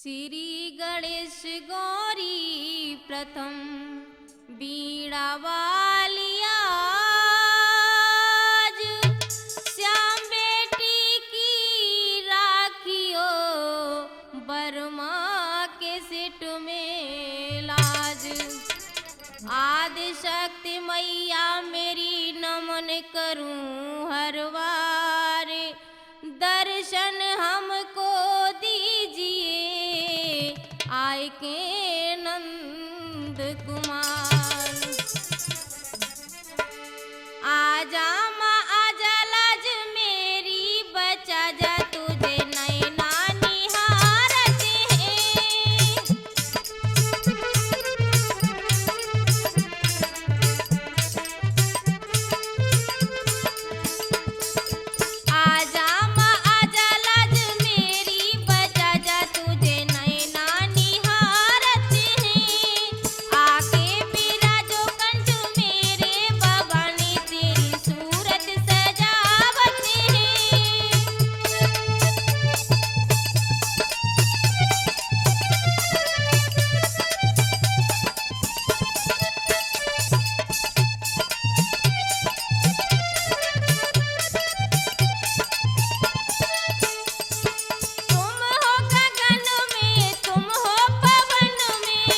श्री गणेश गौरी प्रथम बीड़ा वालिया श्याम बेटी की राखियो बर्मा के सिट में लाज। आदि शक्ति मैया मेरी नमन करूं हर बार, दर्शन हमको दीजिए आए के नंद कुमार। आजा माँ आजा लाज मेरी, बचा जा तुझे नैना निहारते हैं। आजा माँ आजा लाज मेरी, बचा जा तुझे नैना निहारते हैं। आके बिराजो कंठ मेरे भवानी, तेरी सूरत सजावते हैं। तुम हो गगन में, तुम हो पवन में,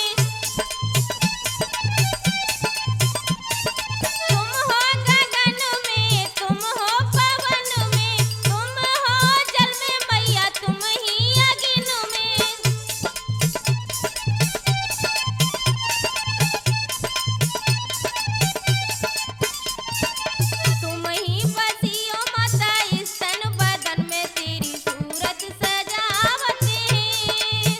तुम हो गगन में, तुम हो पवन में, तुम हो जल में मैया, तुम ही अग्नि में। तुम ही बसियो माता इस तन बदन में, तेरी सूरत सजावते हैं।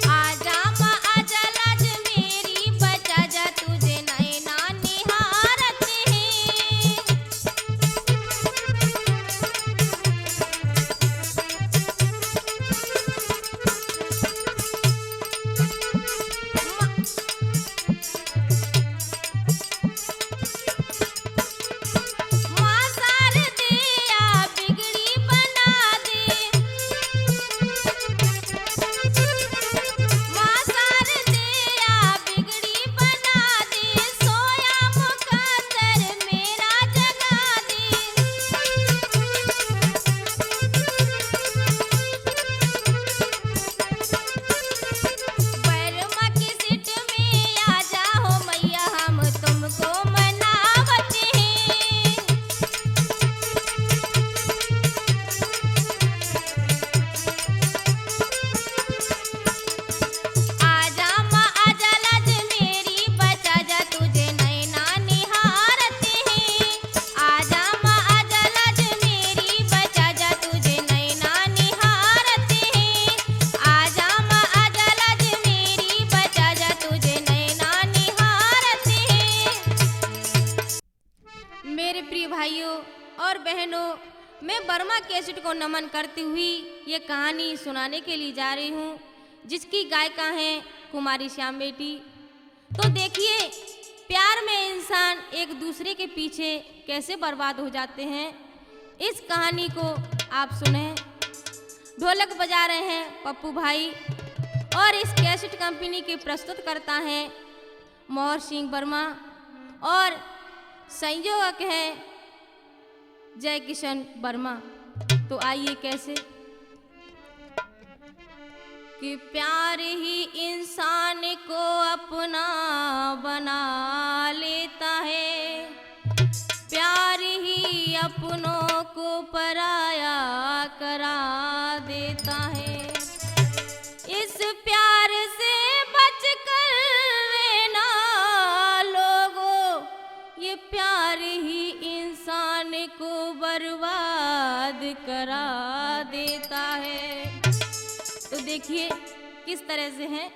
आजा माँ आजा लाज मेरी, बचा जा तुझे नैना निहारते हैं। माँ शारदे आ बिगड़ी बना दे, माँ शारदे आ बिगड़ी बना दे, सोया मुकद्दर मेरा जगा दे। बर्मा की सिट में आ जाओ मैया, हम तुमको मनावते हैं। आजा माँ आजा लाज मेरी, बचा जा तुझे नैना निहारते हैं। आजा माँ आजा लाज मेरी, बचा जा तुझे नैना निहारते हैं। आजा माँ आजा लाज मेरी, बचा जा तुझे नैना निहारते हैं। मेरे प्रिय भाइयों और बहनों, मैं बर्मा कैसेट को नमन करती हुई ये कहानी सुनाने के लिए जा रही हूँ, जिसकी गायिका हैं कुमारी श्याम बेटी। तो देखिए, प्यार में इंसान एक दूसरे के पीछे कैसे बर्बाद हो जाते हैं, इस कहानी को आप सुने। ढोलक बजा रहे हैं पप्पू भाई, और इस कैसेट कंपनी के प्रस्तुत करता हैं मोहर सिंह वर्मा, और संयोजक हैं जय किशन वर्मा। तो आइए कैसे कि प्यार ही इंसान को अपना बना लेता है, प्यार ही अपनों को पराया करा देता है। इस प्यार से बचकर रहना लोगों, ये प्यार ही इंसान को बर्बाद करा देता है। तो देखिए किस तरह से है।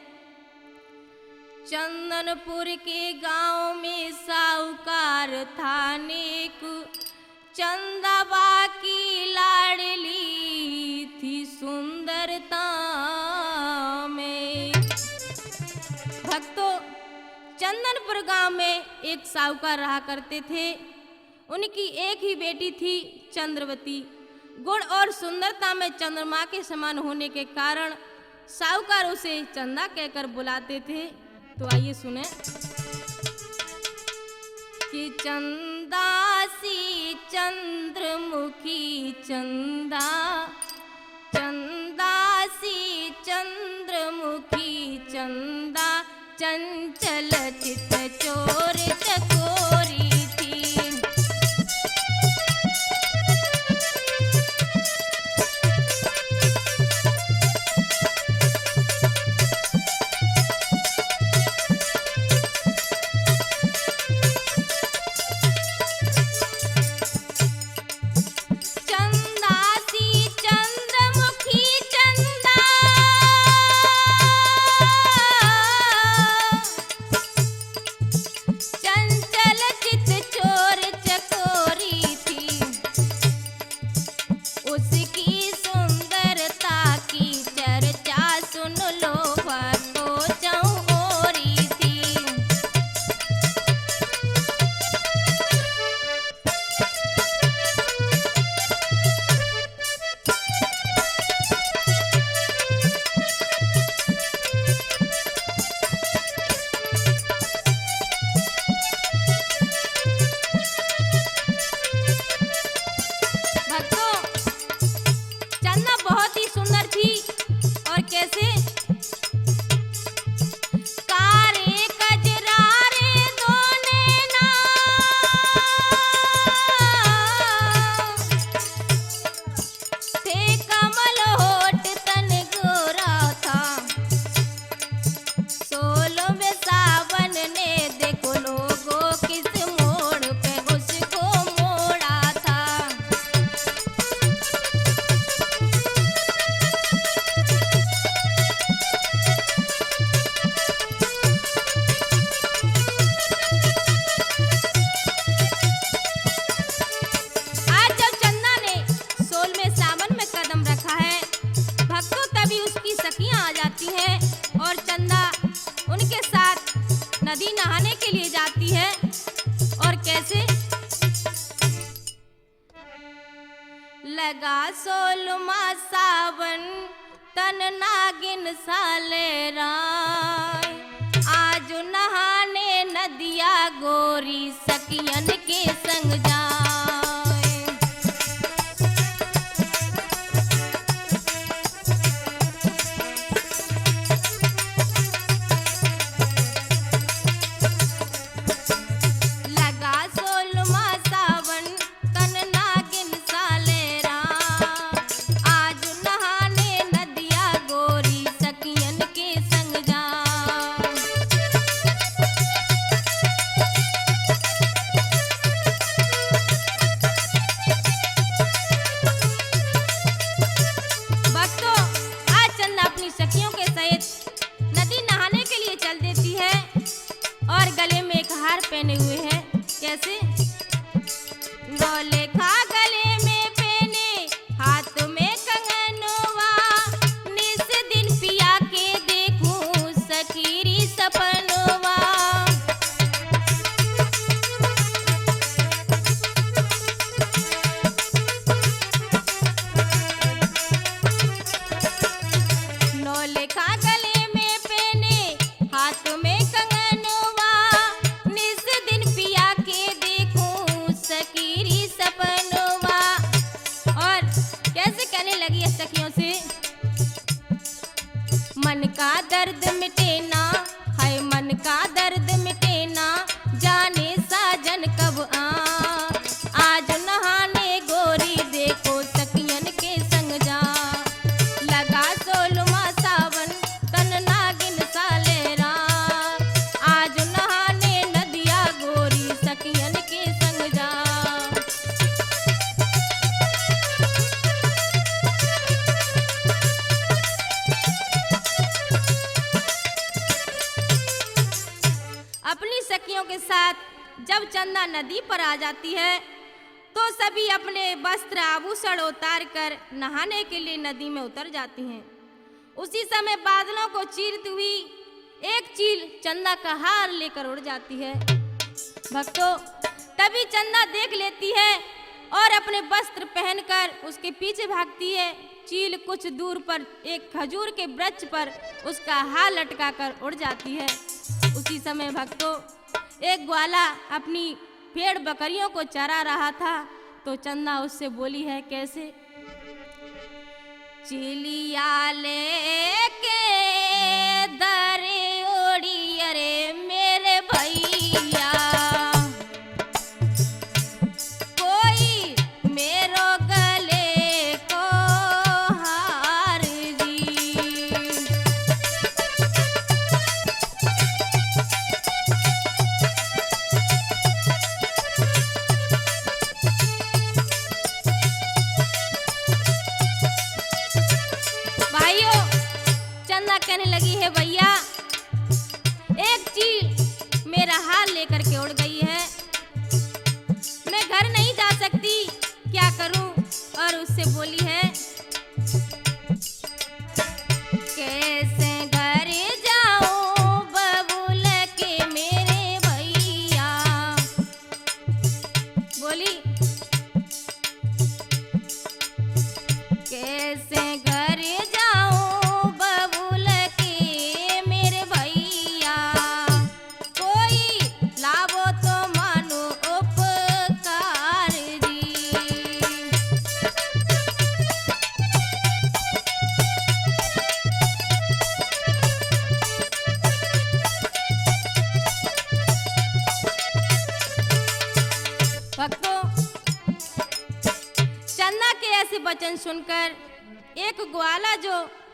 चंदनपुर के गांव में साहूकार था नेक, चंदाबा की लाडली थी सुंदरता में। भक्तों, चंदनपुर गांव में एक साहूकार रहा करते थे। उनकी एक ही बेटी थी चंद्रवती। गुण और सुंदरता में चंद्रमा के समान होने के कारण साहूकार उसे चंदा कहकर बुलाते थे। तो आइए सुने कि चंदा सी चंद्रमुखी चंदा, चंदा सी चंद्रमुखी चंदा, चंचल चित चोर चकोरी थी। नदी नहाने के लिए जाती है। और कैसे? लगा सोलमा सावन तन नागिन साले राय, आज नहाने नदिया गोरी सखियन के संग जाए। पहने हुए हैं कैसे? गोले खा गले में पहने, हाथ में कंगनवा, निस दिन पिया के देखूं सखीरी सपनवा। नौले खा गले में पहने, हाथ में सखियों से मन का दर्द मिटे ना, हाय मन का दर्द मिटे ना, जाने साजन कब आज नहाने गोरी देखो सखियन के संग जा। लगा सोलमा सावन तन नागिन साले रा, आज नहाने नदिया गोरी सखियन के संग जा। सखियों के साथ जब चंदा नदी पर आ जाती है तो सभी अपने वस्त्र आभूषण उतार कर नहाने के लिए नदी में उतर जाती हैं। उसी समय बादलों को चीरती हुई एक चील चंदा का हार लेकर उड़ जाती है। भक्तों, तभी चंदा देख लेती है और अपने वस्त्र पहनकर उसके पीछे भागती है। चील कुछ दूर पर एक खजूर के वृक्ष पर उसका हाथ लटकाकर उड़ जाती है। उसी समय भक्तों, एक ग्वाला अपनी भेड़ बकरियों को चरा रहा था, तो चंदा उससे बोली है कैसे? चिलिया लेके दरे ओड़ी अरे मेरे भैया, कोई मेरो गले को हार जी। भाइयों, चंदा कहने लगी है भैया, एक चील मेरा हाथ लेकर के उड़ गई है, मैं घर नहीं जा सकती, क्या करूं? और उससे बोली है कैसे घर जाऊं बबूल के मेरे भैया। बोली कैसे घर जाऊं बबूल के मेरे भैया, कोई लावो तो मानो उपकार जी। भक्तों, चंदा के ऐसे वचन सुनकर एक ग्वाला जो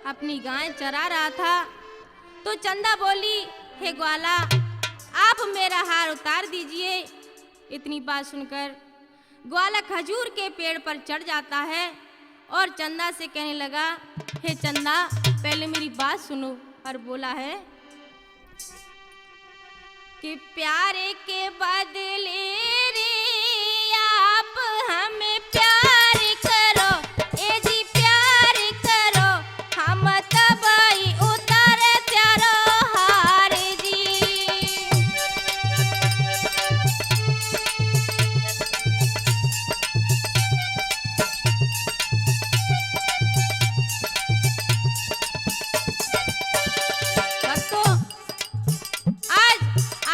अपनी गाय चरा रहा था, तो चंदा बोली, हे ग्वाला, आप मेरा हार उतार दीजिए। इतनी बात सुनकर ग्वाला खजूर के पेड़ पर चढ़ जाता है और चंदा से कहने लगा, हे चंदा, पहले मेरी बात सुनो। और बोला है कि प्यारे के बदले रे आप हमें प्यार करो, ए जी प्यार करो, हम तबई उतर त्यारो हार जी। भक्तों, आज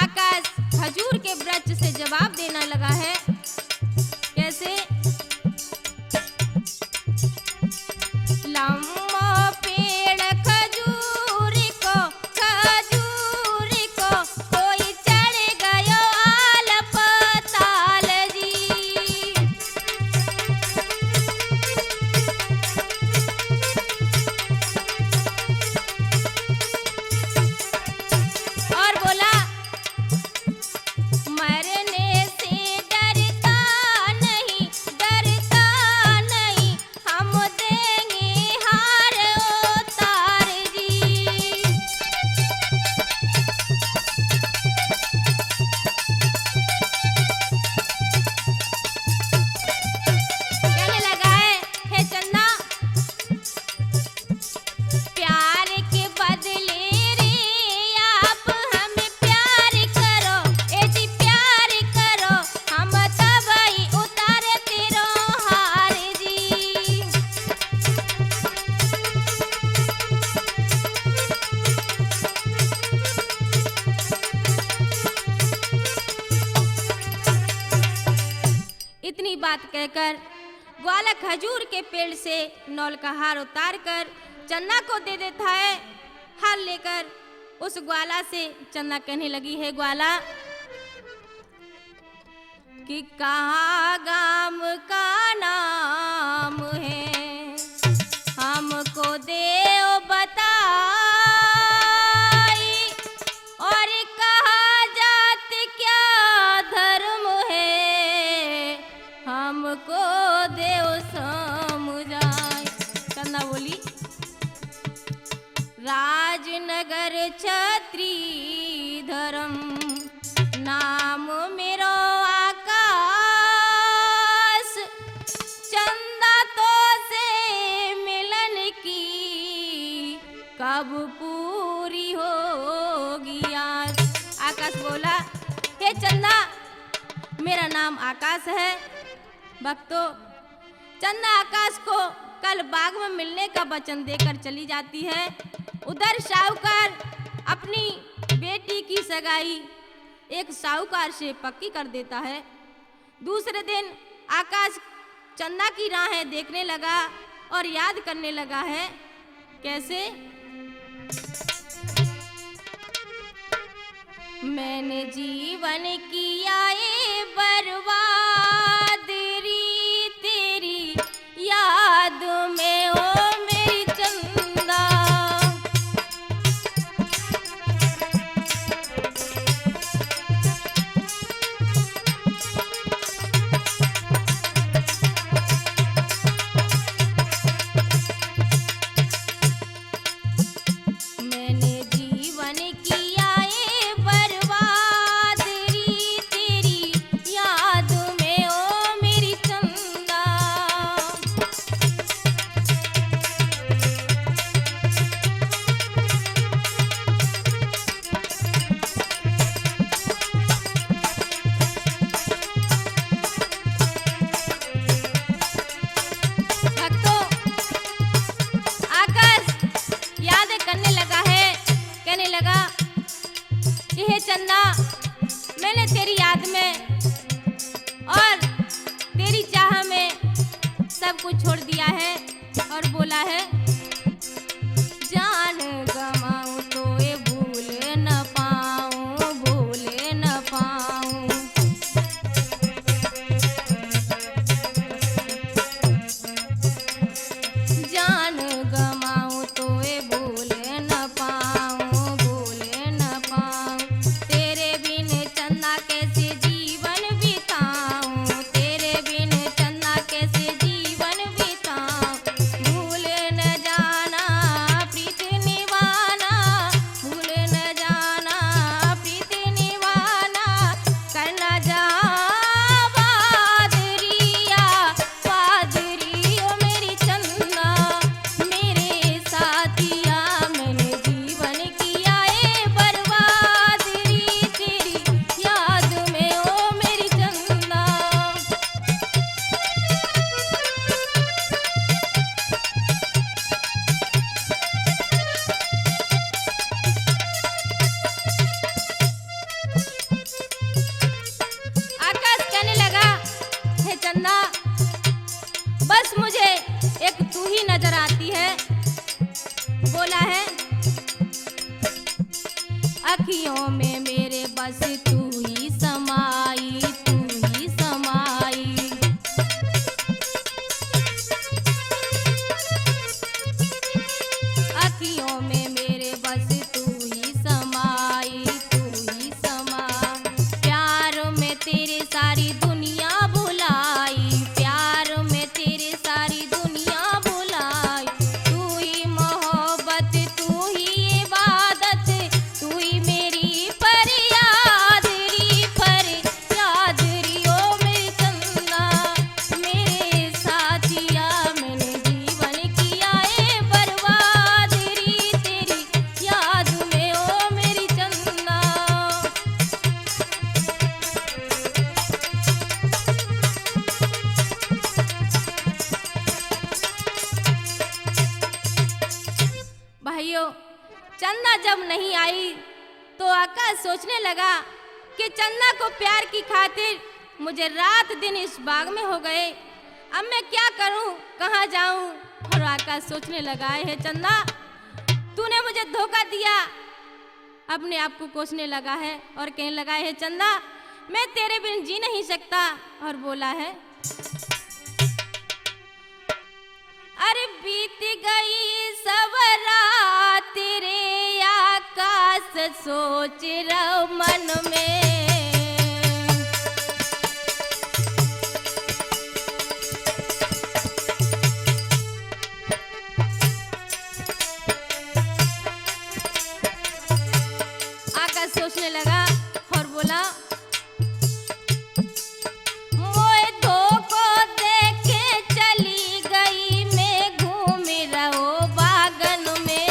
आकाश खजूर के वृक्ष से जवाब देना लगा है कैसे? लम्बो पेड़ खजूर को कोई चढ़ गयो आल पताल जी। और बोला मरने से डरता नहीं, हम देंगे हार उतार जी। कहने लगा है, हे चंदा, प्यार के बदले रे आप हमें प्यार करो, ए जी प्यार करो, हम तबई उतार तेरो हार जी। इतनी बात कहकर ग्वाला खजूर के पेड़ से नौल का हार उतार कर चंदा को दे देता है। हार लेकर उस ग्वाला से चंदा कहने लगी है, ग्वाला, कि कहाँ गाम का नाम है, हमको देओ बताई, और कहा जात क्या धर्म है, हमको देओ समझाई। चंदा बोली, राजनगर छत्री धर्म, नाम मेरो आकाश, नाम आकाश है। भक्तों, चंदा आकाश को कल बाग में मिलने का वचन देकर चली जाती है। उधर साहूकार अपनी बेटी की सगाई एक साहूकार से पक्की कर देता है। दूसरे दिन आकाश चंदा की राहें देखने लगा और याद करने लगा है। कैसे? मैंने जीवन किया ये बर्बाद री तेरी याद में ओ मेरी चंदा। मैंने जीवन किया ये बर्बाद री तेरी याद में ओ मेरी चंदा। भक्तों, आकाश याद करने लगा है। कहने लगा कि हे चंदा, मैंने तेरी याद में और तेरी चाह में सब कुछ छोड़ दिया है और बोला है, जान गमाऊं तो ये भूल न पाऊं, भूल न पाऊं। जान गमाऊं तो ये भूल न पाऊं, भूल न पाऊं। तेरे बिन चंदा कैसे जीवन बिताऊं, तेरे बिन चंदा कैसे जीवन बिताऊं। भूल न जाना प्रीत निभाना, भूल न जाना प्रीत निभाना। करना जा बादरिया बादरी ओ मेरी चंदा, मेरे साथिया मैंने जीवन किया ये बर्बाद री तेरी याद में ओ मेरी चंदा। आकाश कहने लगा, हे चंदा, बस मुझे एक तू ही नजर आती है। बोला है, अखियों में मेरे बस तू ही समाई, तू ही समाई। अखियों में मेरे बस तू ही समाई, तू ही समाई। प्यार में तेरे सारी दुनिया भुलाई, प्यार में तेरे सारी दुनिया भुलाई। तू ही मोहब्बत, तू ही इबादत, तू ही मेरी फरियाद री ओ मेरी चंदा। मेरे साथिया मैंने जीवन किया ये बर्बाद री तेरी याद में ओ मेरी चंदा। भाइयों, चंदा जब नहीं आई तो आकाश सोचने लगा कि चंदा को प्यार की खातिर मुझे रात दिन इस बाग में हो गए। अब मैं क्या करूं, कहां जाऊं? और आकाश सोचने लगा, है चंदा, तूने मुझे धोखा दिया। अपने आप को कोसने लगा है और कहने लगा, है चंदा, मैं तेरे बिन जी नहीं सकता। और बोला है, अरे बीत गई सब रात रे आकाश, सोच रहो मन में। आकाश सोचने लगा और बोला, मोए धोखो देके चली गई, मैं घूम रहो बागन में।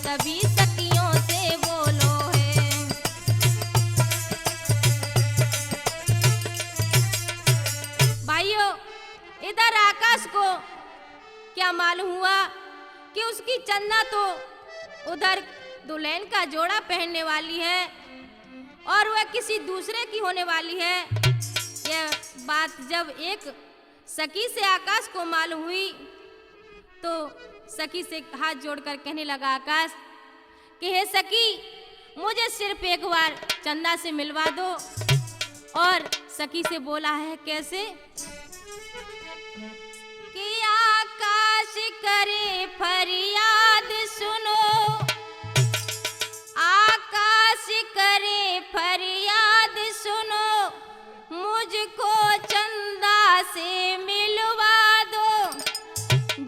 सभी सखियों से बोलो है। भाइयों, इधर आकाश को क्या मालूम हुआ कि उसकी चंदा तो उधर दुल्हन का जोड़ा पहनने वाली है और वह किसी दूसरे की होने वाली है। यह बात जब एक सखी से आकाश को मालूम हुई तो सखी से हाथ जोड़कर कहने लगा आकाश कि हे सखी, मुझे सिर्फ एक बार चंदा से मिलवा दो। और सखी से बोला है कैसे कि आकाश करे फरियाद सुनो, आकाश करे फरियाद सुनो, मुझको चंदा से मिलवा दो।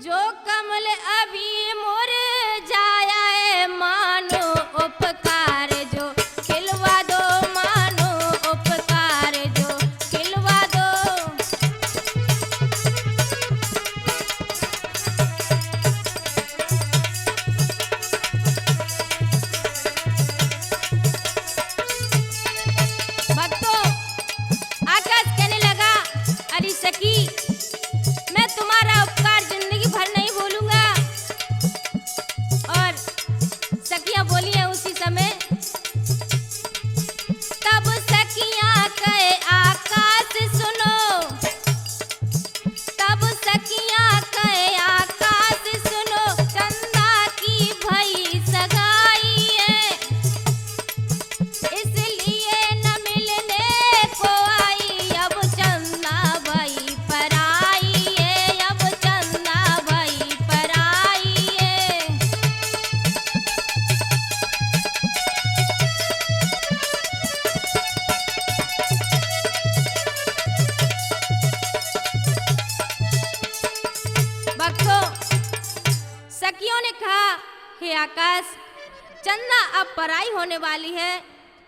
जो कमल अभी मुरझाया है, मानो उपकार जो खिलवा दो, मानो उपकार जो खिलवा दो। भक्तों, आकाश कहने लगा अरे सखी, मैं तुम्हारा उपकार जिंदगी भर नहीं भूलूंगा। और सखियां बोली है उसी समय, तब सखियां कहे आकाश सुनो, तब सखियां कहे आकाश सुनो, चंदा की भई सगाई है, इसलिए न मिलने को आई, अब चंदा भई पराई है, अब चंदा भई पराई है। भक्तों, सखियों ने कहा हे आकाश, चंदा अब पराई होने वाली है,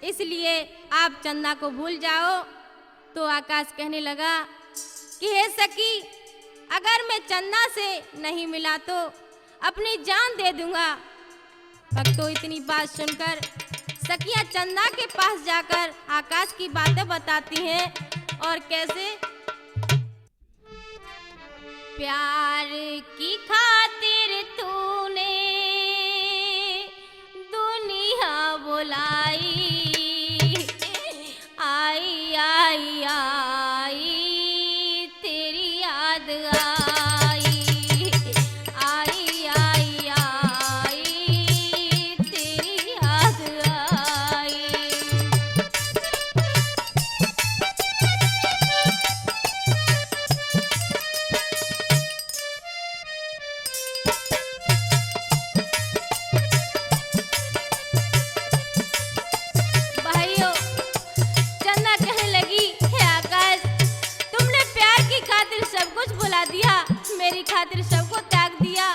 इसलिए आप चंदा को भूल जाओ। तो आकाश कहने लगा कि हे सखी, अगर मैं चंदा से नहीं मिला तो अपनी जान दे दूंगा। भक्तों, इतनी बात सुनकर सखियां चंदा के पास जाकर आकाश की बातें बताती हैं। और कैसे, प्यार की खातिर तूने दुनिया बुलाई, आई आई आई तेरी याद आई, आई आई आई तेरी याद आई। भाइयों, चंदा कहने लगी हे आकाश, तुमने प्यार की खातिर सब कुछ भुला दिया, मेरी खातिर सबको त्याग दिया।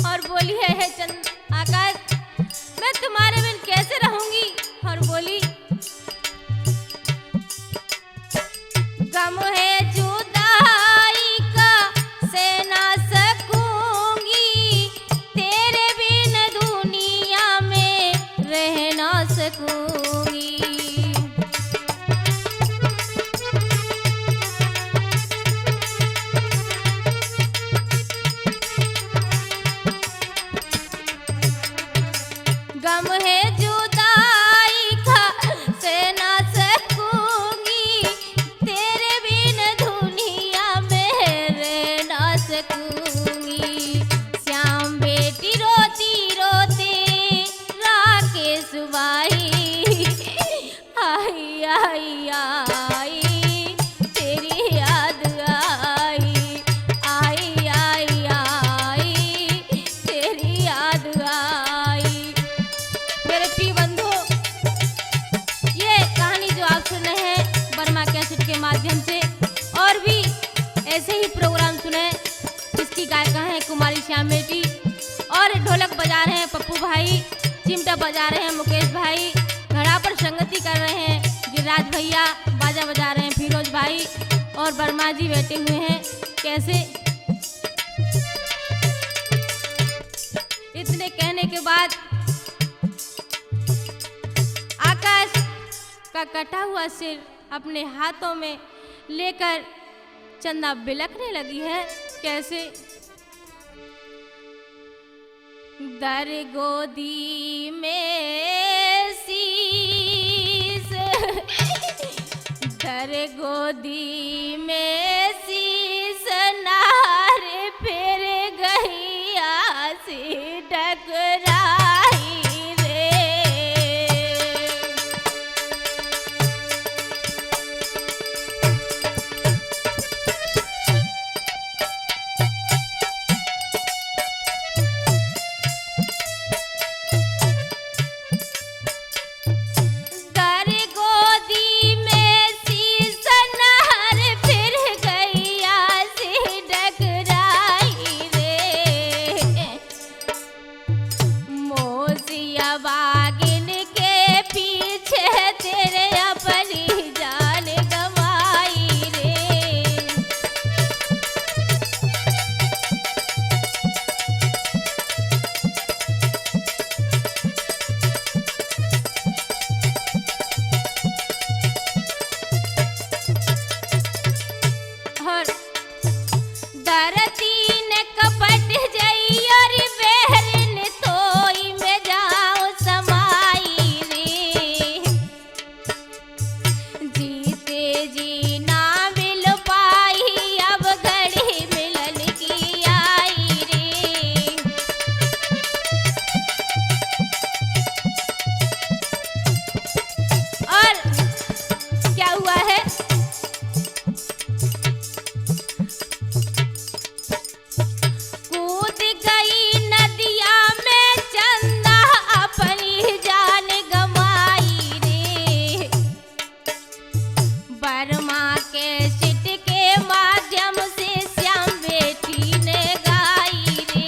और बोली है हे आकाश, मैं तुम्हारे बिन कैसे रहूंगी। और बोली, गम है जुदाई का सहना सकूंगी, तेरे बिन दुनिया में रह ना सकूंगी। गम है जुदाई का सहना सकूंगी, तेरे बिन दुनिया में रह ना सकूंगी। श्याम बेटी रोती रोते राकेश भाई, आई आई आई तेरी याद आई, आई आई आई तेरी याद आई। मेरे प्रिय बंधु, ये कहानी जो आप सुन रहे हैं वर्मा कैसेट के माध्यम से, और भी ऐसे ही प्रोग्राम सुने। इसकी गायिका है कुमारी श्याम बेटी, और ढोलक बजा रहे हैं पप्पू भाई, चिमटा बजा रहे हैं मुकेश भाई, घड़ा पर संगति कर रहे हैं गिरिराज भैया, बाजा बजा रहे हैं फिरोज भाई, और वर्मा जी बैठे हुए हैं। कैसे, इतने कहने के बाद का कटा हुआ सिर अपने हाथों में लेकर चंदा बिलखने लगी है। कैसे? दर गोदी में शीस, दर गोदी में शीस नार फिर गई आसी टकराई रे। बागिन के पीछे तेरे अपनी जान गवाई रे। और धरती ने कपट जई और बहरन तोई में जाओ समाई रे। जीते जी ना मिल पाई अब घड़ी मिलन की आई रे। और क्या हुआ है? कूद गई नदिया में चंदा अपनी जान गमाई रे। बर्मा के सिट के माध्यम से श्याम बेटी ने गाई रे।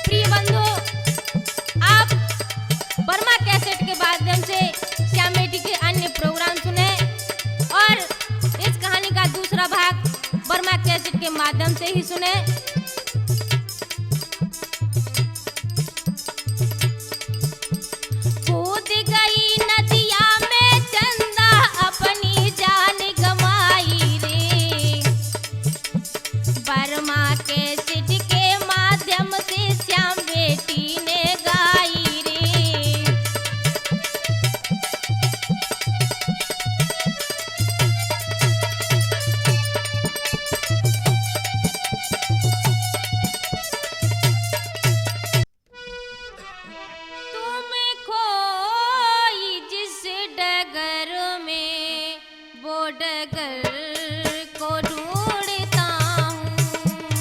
प्रिय बंधु, आप बर्मा कैसेट के माध्यम से श्याम बेटी के अन्य प्रोग्राम सुने और इस कहानी का दूसरा भाग बर्मा कैसेट के माध्यम से ही सुने। कूद गई नदिया में चंदा अपनी जान गमाई रे। बर्मा कैसेट के माध्यम से श्याम बेटी ने गाई रे। तुम खोई जिस डगर में वो डगर को ढूंढता हूँ।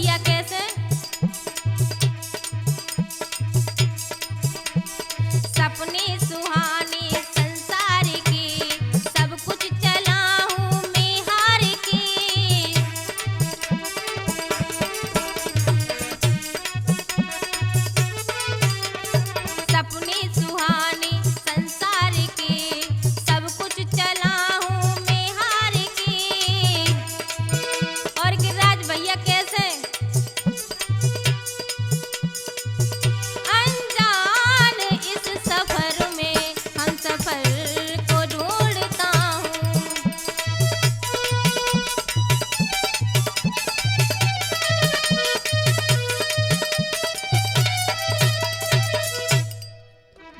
भैया कैसे? सपने सुहाने संसार के, सब कुछ चला हूँ मैं हार के। सपने सुहाने संसार के, सब कुछ चला हूँ मैं हार के। और गिरिराज भैया कैसे? अनजान इस सफर में हम सफर को ढूंढता हूँ।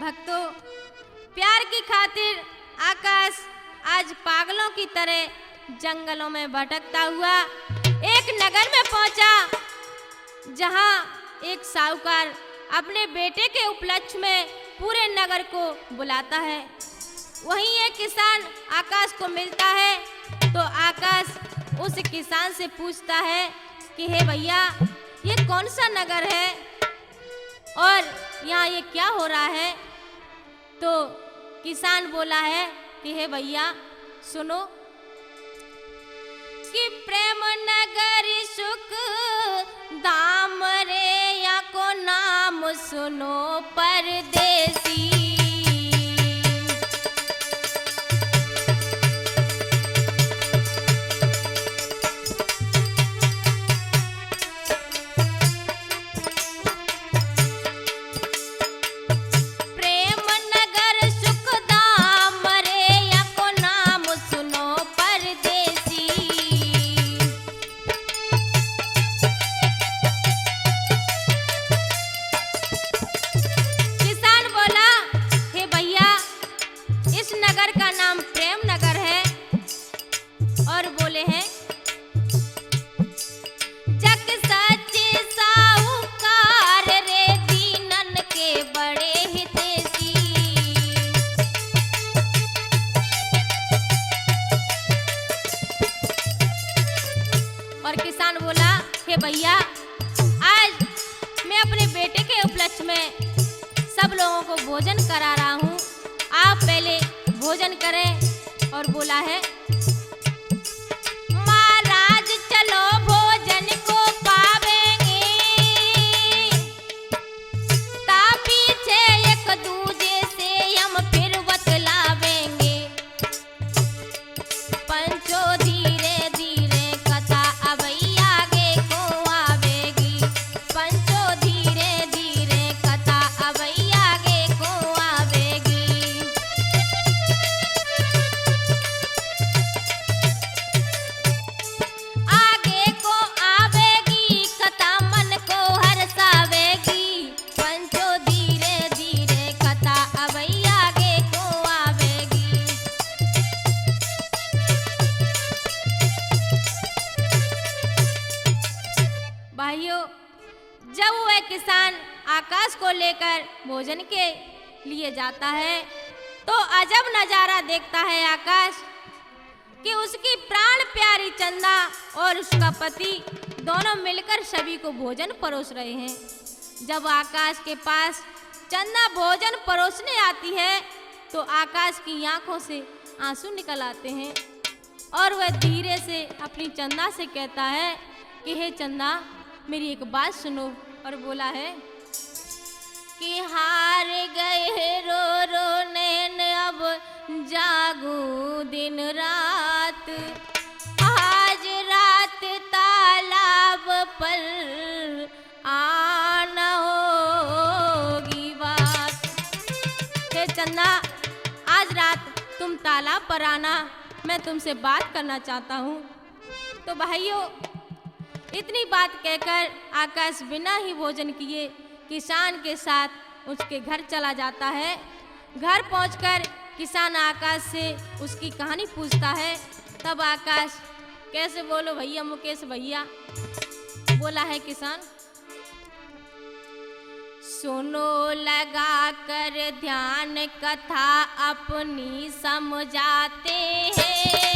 भक्तों, प्यार की खातिर आकाश आज पागलों की तरह जंगलों में भटकता हुआ एक नगर में पहुंचा, जहां एक साहूकार अपने बेटे के उपलक्ष्य में पूरे नगर को बुलाता है। वहीं एक किसान आकाश को मिलता है, तो आकाश उस किसान से पूछता है कि हे भैया, ये कौन सा नगर है और यहाँ ये क्या हो रहा है? तो किसान बोला है कि हे भैया सुनो, कि प्रेम नगर सुख धाम रे या को नाम सुनो परदेसी। प्रेम नगर सुख धाम रे या को नाम सुनो परदेसी। किसान बोला, हे भैया, इस नगर का नाम प्रेम नगर है। और बोले हैं, जग सच्चे साहूकार रे दीनन के बड़े हितैषी। और किसान बोला, हे भैया, आज मैं अपने बेटे के उपलक्ष्य में सब लोगों को भोजन करा रहा हूँ, आप पहले भोजन करें। और बोला है, महाराज चलो भोजन को पावेंगे, ता पीछे एक दूजे से हम फिर बतलावेंगे। पंचो धीरे धीरे कथा अबई आगे को आवेगी। पंचो धीरे धीरे कथा अबई आगे को आवेगी। आगे को आवेगी कथा मन को हर्षावेगी। पंचो धीरे धीरे कथा अबई आगे को आवेगी। भाइयों, जब वह किसान आकाश को लेकर भोजन के लिए जाता है, तो अजब नजारा देखता है आकाश कि उसकी प्राण प्यारी चंदा और उसका पति दोनों मिलकर सभी को भोजन परोस रहे हैं। जब आकाश के पास चंदा भोजन परोसने आती है, तो आकाश की आंखों से आंसू निकल आते हैं और वह धीरे से अपनी चंदा से कहता है कि हे चंदा, मेरी एक बात सुनो। और बोला है कि हार गए रो रो नैन, अब जागूं दिन रात। आज रात तालाब पर आना होगी बात। हे चंदा, आज रात तुम तालाब पर आना, मैं तुमसे बात करना चाहता हूँ। तो भाइयों, इतनी बात कहकर आकाश बिना ही भोजन किए किसान के साथ उसके घर चला जाता है। घर पहुंचकर किसान आकाश से उसकी कहानी पूछता है। तब आकाश, कैसे बोलो भैया मुकेश भैया, बोला है किसान, सुनो लगा कर ध्यान कथा अपनी समझाते हैं।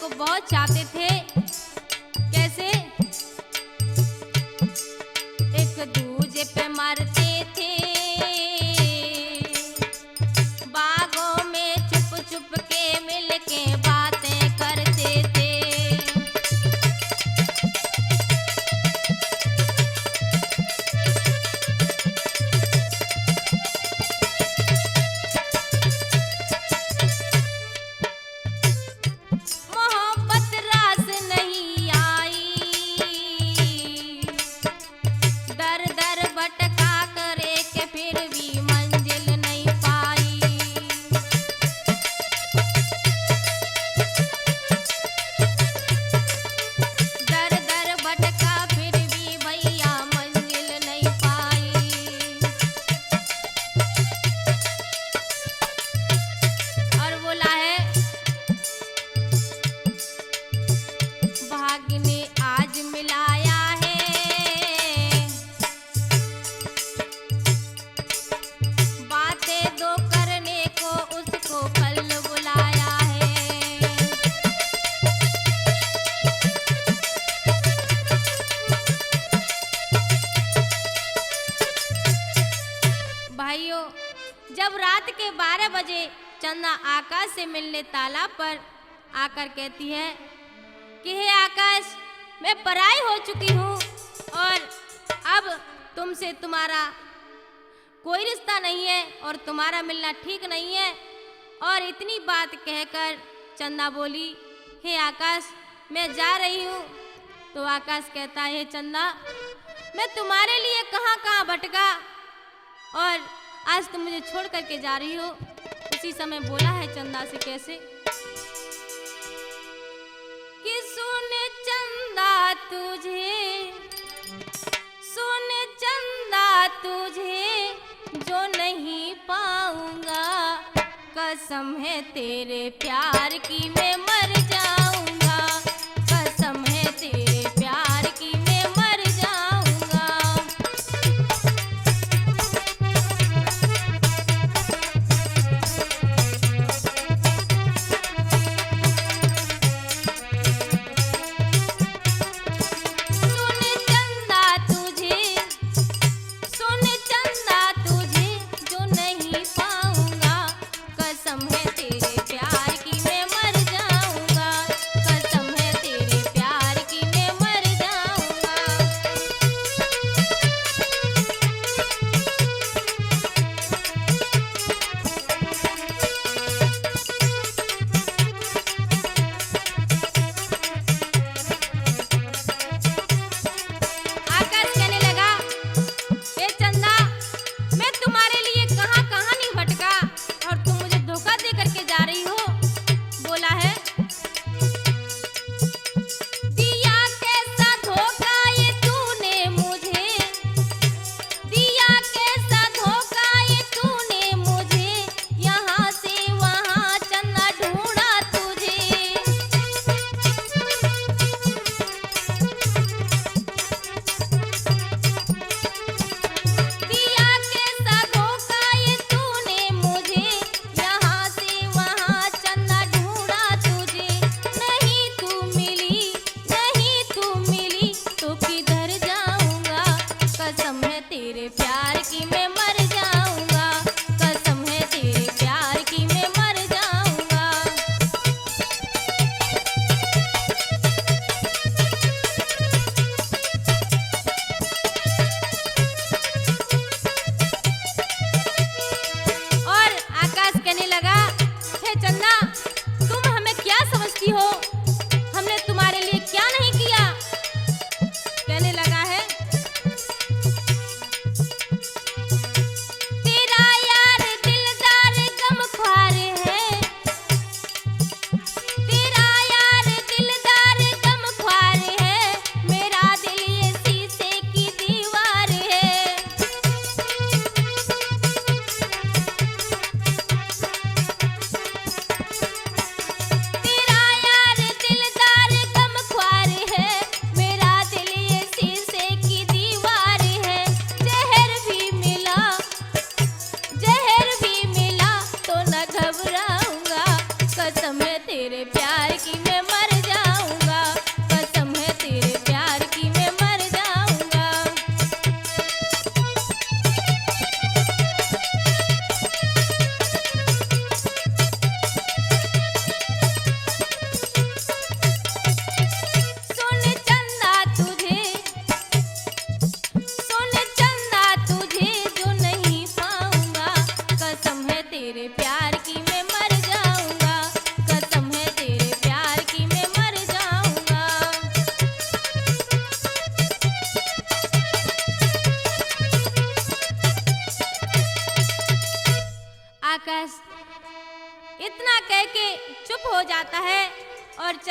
को बहुत चाहते थे। कैसे? एक दूजे पे मरते थे, बागों में छुप छुप के मिल के बातें करते थे। मोहब्बत रास नहीं आई, दर दर भटका करे के फिर भी मंजिल नहीं पाई। दर दर भटका फिर भी भैया मंजिल नहीं पाई। और बोला है, भाग्य ने आज मिलाया है, बातें दो करने को उसको कल बुलाया है। भाइयों, जब रात के 12 बजे चंदा आकाश से मिलने तालाब पर आकर कहती है कि हे आकाश, मैं पराई हो चुकी हूँ और अब तुमसे तुम्हारा कोई रिश्ता नहीं है और तुम्हारा मिलना ठीक नहीं है। और इतनी बात कहकर चंदा बोली, हे आकाश, मैं जा रही हूँ। तो आकाश कहता है, हे चंदा, मैं तुम्हारे लिए कहाँ कहाँ भटका और आज तुम मुझे छोड़ करके जा रही हो। उसी समय बोला है चंदा से, कैसे कि सुन चंदा तुझे, सुन चंदा तुझे जो नहीं पाऊंगा, कसम है तेरे प्यार की मैं मर जाऊंगा, कसम है तेरे प्यार की मैं मर जाऊंगा। सुन चंदा तुझे, सुन चंदा तुझे जो नहीं पाऊंगा, कसम है तेरे प्यार की मैं मर जाऊंगा।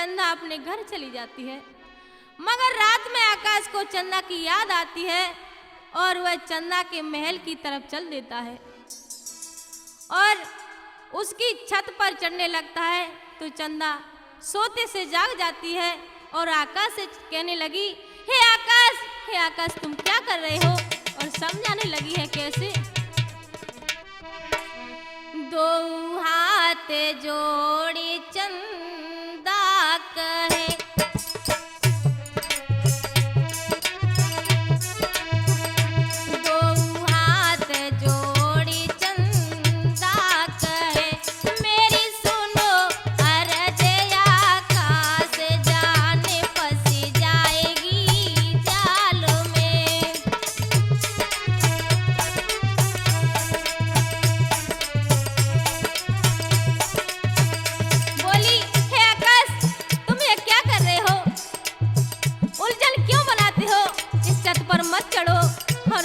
चंदा अपने घर चली जाती है। मगर रात में आकाश को चंदा की याद आती है और वह चंदा के महल की तरफ चल देता है और उसकी छत पर चढ़ने लगता है। तो चंदा सोते से जाग जाती है और आकाश से कहने लगी, हे आकाश तुम क्या कर रहे हो? और समझाने लगी है कैसे। दो हाथ जोड़ी चंदा कहे,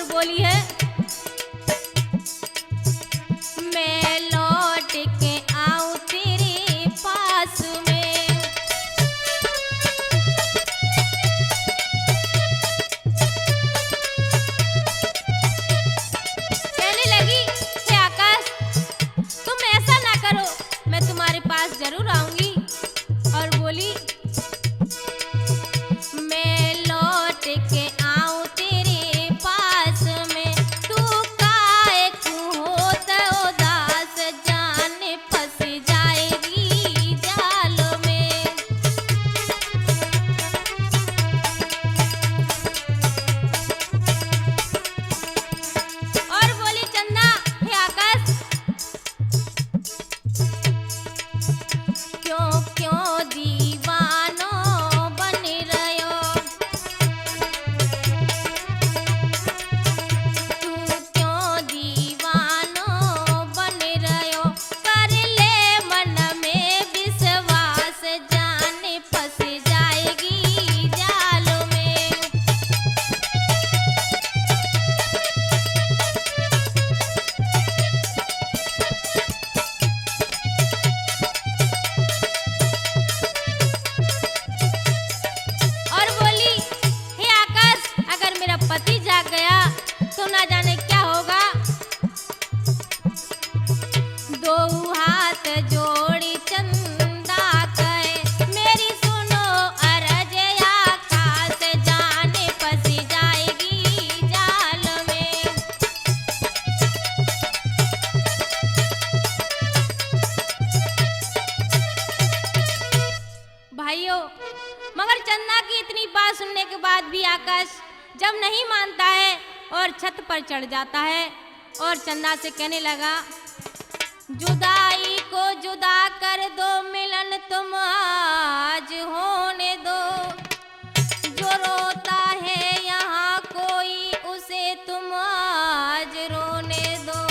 बोली है मैं लौट के आऊं तेरे पास में। कहने लगी, हे आकाश तुम ऐसा ना करो, मैं तुम्हारे पास जरूर आऊंगी। और बोली मैं लौट के आऊं तेरे पास में, तू काहे क्यों होता उदास, जान फंस जाएगी जाल में। और बोली चंदा, हे आकाश क्यों क्यों दीवानो बन रहो, तू क्यों दीवानो बन रहो, कर ले मन में विश्वास, जान फंस जाएगी जाल में। और बोली, हे आकाश अगर मेरा पति जाग गया तो ना जाने क्या होगा। दो हाथ जोड़ी चंदा कहे, मेरी सुनो अरज आकाश, जान फंस जाएगी जाल में। भाइयों मगर चंदा की इतनी बात सुनने के बाद भी आकाश जब नहीं मानता है और छत पर चढ़ जाता है और चंदा से कहने लगा, जुदाई को जुदा कर दो, मिलन तुम आज होने दो, जो रोता है यहाँ कोई उसे तुम आज रोने दो,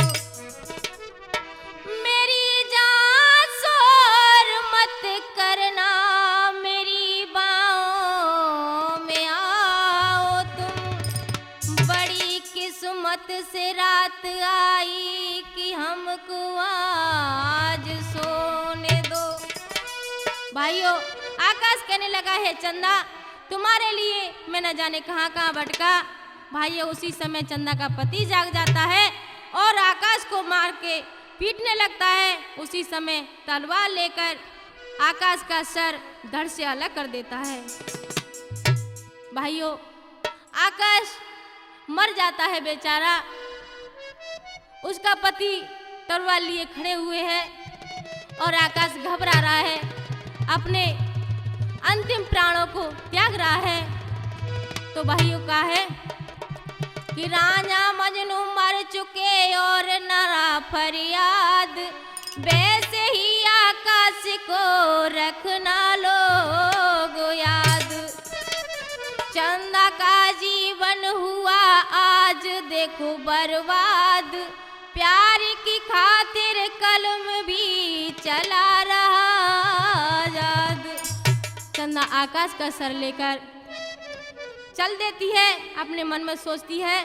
मेरी जान शोर मत करना, मेरी बाहों में आओ तुम, बड़ी किस्मत से रात आई कि हमको आज सोने दो। भाइयों आकाश कहने लगा, है चंदा तुम्हारे लिए मैं न जाने कहाँ कहाँ भटका। भाइयों उसी समय चंदा का पति जाग जाता है और आकाश को मार के पीटने लगता है। उसी समय तलवार लेकर आकाश का सर धड़ से अलग कर देता है। भाइयों आकाश मर जाता है बेचारा, उसका पति तलवार लिए खड़े हुए हैं और आकाश घबरा रहा है, अपने अंतिम प्राणों को त्याग रहा है। तो भाइयों का है कि राजा मजनू मर चुके और नरा फरियाद, वैसे ही आकाश को रखना लोग याद, चंदा का जीवन हुआ आज देखो बर्बाद, प्यार की खातिर कलम भी चला रहा आजाद। चंदा आकाश का सर लेकर चल देती है, अपने मन में सोचती है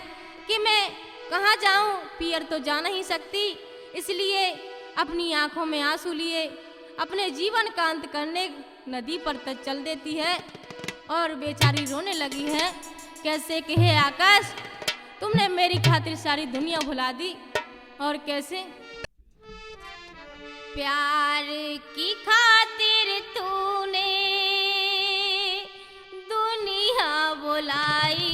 कि मैं कहाँ जाऊं, पियर तो जा नहीं सकती, इसलिए अपनी आंखों में आंसू लिए अपने जीवन का अंत करने नदी पर तक चल देती है और बेचारी रोने लगी है। कैसे कि हे आकाश, तुमने मेरी खातिर सारी दुनिया भुला दी। और कैसे? प्यार की खातिर तूने दुनिया बुलाई,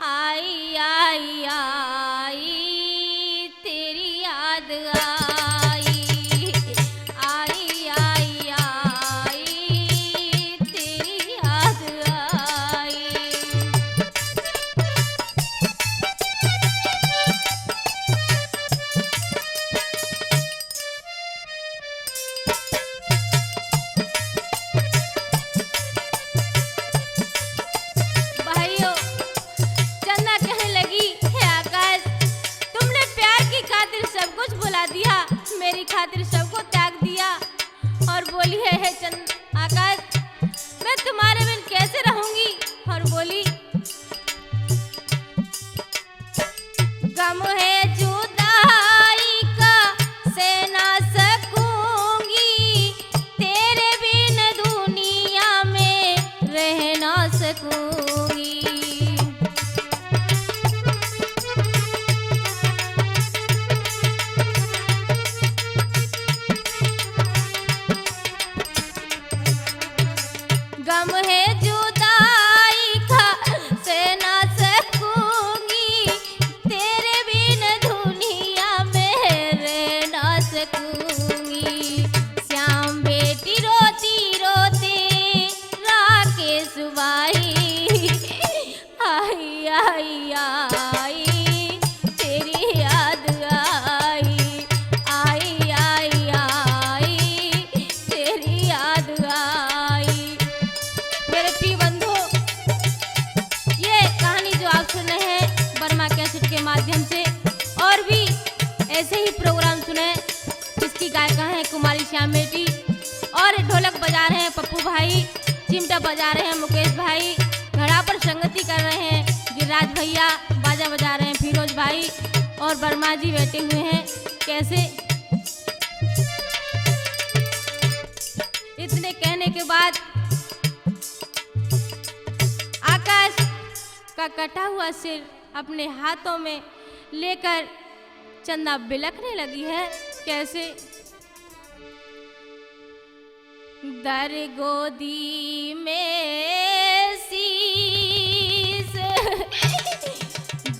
आई आई आई तेरी याद आई, आई आई आई तेरी याद आई। भाइयों, चंदा कहने लगी, हे आकाश, तुमने प्यार की खातिर सब कुछ भुला दिया, मेरी खातिर सबको त्याग दिया। और बोली है, हे आकाश, मैं तुम्हारे बिन कैसे रहूंगी? और बोली, गम है जुदाई का सह ना सकूंगी, तेरे बिन दुनिया में रह ना सकूंगी। गम है जुदाई का सह ना सकूंगी, तेरे बिन दुनिया में रह ना सकूंगी। श्याम बेटी रोती रोते राकेश भाई, आई आई आई तेरी याद आई, आई आई आई तेरी याद आई। मेरे प्रिय बंधु, ये कहानी जो आप सुन रहे हैं वर्मा कैसेट के माध्यम से, और भी ऐसे ही प्रोग्राम सुने जिसकी गायिका हैं कुमारी श्याम बेटी, और ढोलक बजा रहे हैं पप्पू भाई, चिमटा बजा रहे हैं मुकेश भाई, घड़ा पर संगति कर रहे हैं गिरिराज भैया, बाजा बजा रहे हैं फिरोज भाई, और वर्मा जी बैठे हुए हैं। कैसे? इतने कहने के बाद आकाश का कटा हुआ सिर अपने हाथों में लेकर चंदा बिलखने लगी है। कैसे? दर गोदी में शीस,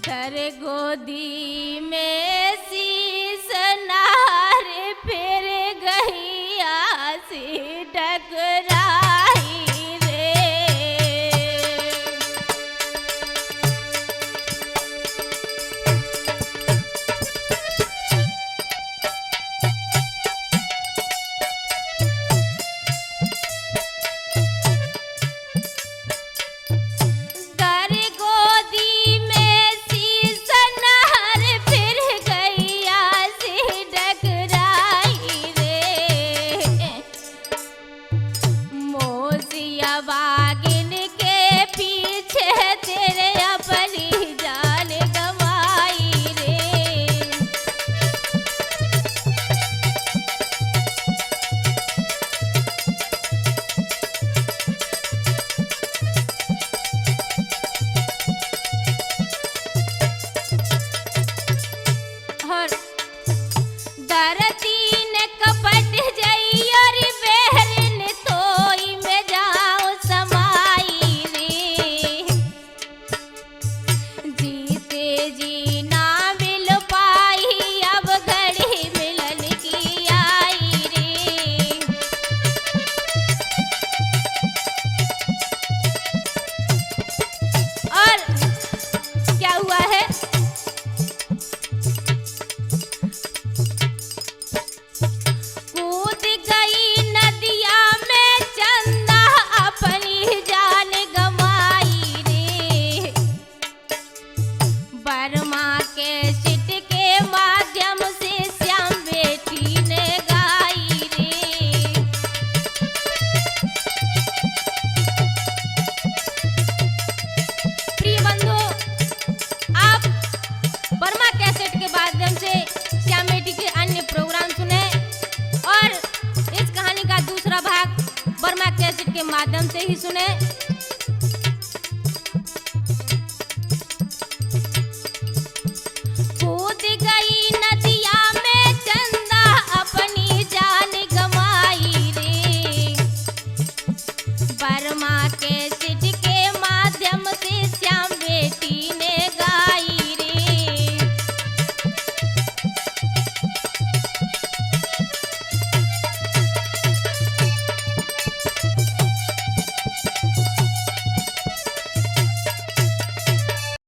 दर गोदी में शीस नार फिर गई आसी टकराई रे। दर गोदी में शीस नार फिर गई आसी टकराई रे। कैसेट के माध्यम से ही सुने।